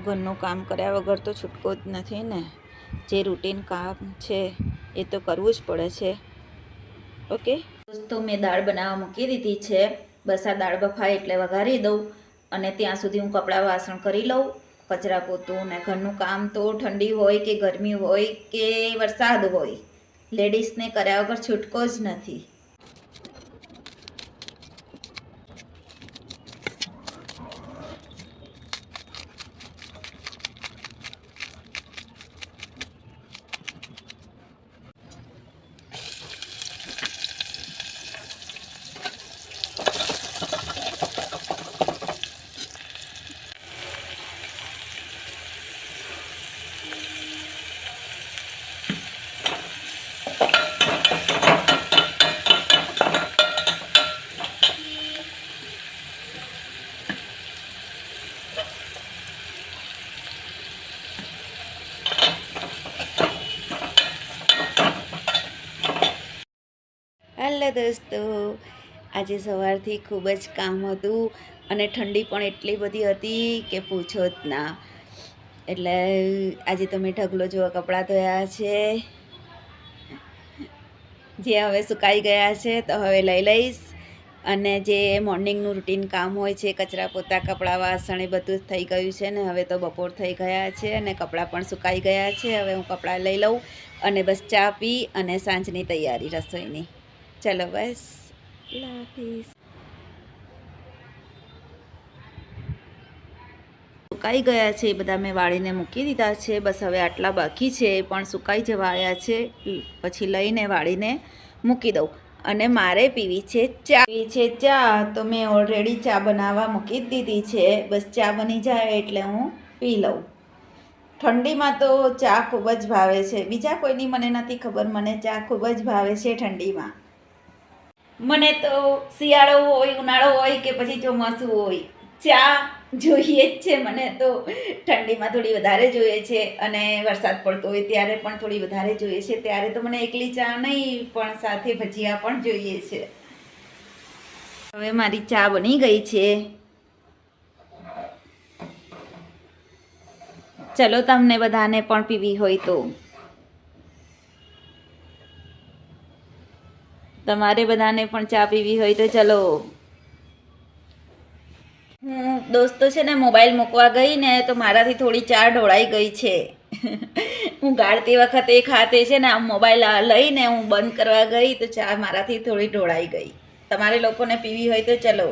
ઘરનું કામ કર્યા વગર તો છૂટકો જ નથી ને. જે રૂટીન કામ છે એ તો કરવું જ પડે છે. ઓકે દોસ્તો, મેં દાળ બનાવવા મૂકી દીધી છે. બસ આ દાળ બફાય એટલે વઘારી દઉં અને ત્યાં સુધી હું કપડાં વાસણ કરી લઉં, કચરા પોતું ને ઘરનું કામ. તો ઠંડી હોય કે ગરમી હોય કે વરસાદ હોય, લેડીઝને કર્યા વગર છૂટકો જ નથી. હેલો દોસ્તો, આજે સવારથી ખૂબ જ કામ હતું અને ઠંડી પણ એટલી બધી હતી કે પૂછો જ ના. એટલે આજે તો મેં ઢગલો જેવા કપડાં ધોયા છે, જે હવે સુકાઈ ગયા છે તો હવે લઈ લઈશ. અને જે મોર્નિંગનું રૂટીન કામ હોય છે, કચરા પોતા, કપડાં, વાસણ, એ બધું જ થઈ ગયું છે ને. હવે તો બપોર થઈ ગયા છે અને કપડાં પણ સુકાઈ ગયા છે. હવે હું કપડાં લઈ લઉં અને બસ ચા પી અને સાંજની તૈયારી રસોઈની. ચલો બસ, હાફિઝ. સુકાઈ ગયા છે એ બધા મેં વાળીને મૂકી દીધા છે. બસ હવે આટલા બાકી છે એ પણ સુકાઈ જવા આવ્યા છે, પછી લઈને વાળીને મૂકી દઉં. અને મારે પીવી છે ચા. તો મેં ઓલરેડી ચા બનાવવા મૂકી જ દીધી છે. બસ ચા બની જાય એટલે હું પી લઉં. ઠંડીમાં તો ચા ખૂબ જ ભાવે છે. બીજા કોઈની મને નથી ખબર, મને ચા ખૂબ જ ભાવે છે ઠંડીમાં. મને તો શિયાળો હોય, ઉનાળો હોય કે પછી ચોમાસું હોય, ચા જોઈએ જ છે. મને તો ઠંડીમાં થોડી વધારે જોઈએ છે અને વરસાદ પડતો હોય ત્યારે પણ થોડી વધારે જોઈએ છે. ત્યારે તો મને એકલી ચા નહીં પણ સાથે ભજીયા પણ જોઈએ છે. હવે મારી ચા બની ગઈ છે. ચલો, તમને બધાને પણ પીવી હોય તો, તમારે બધાને પણ ચા પીવી હોય તો ચલો. હું દોસ્તો છે ને મોબાઈલ મૂકવા ગઈ ને તો મારાથી થોડી ચા ઢોળાઈ ગઈ છે. હું ગાળતી વખતે એક હાથે છે ને આમ મોબાઈલ લઈને હું બંધ કરવા ગઈ તો ચા મારાથી થોડી ઢોળાઈ ગઈ. તમારે લોકોને પીવી હોય તો ચલો.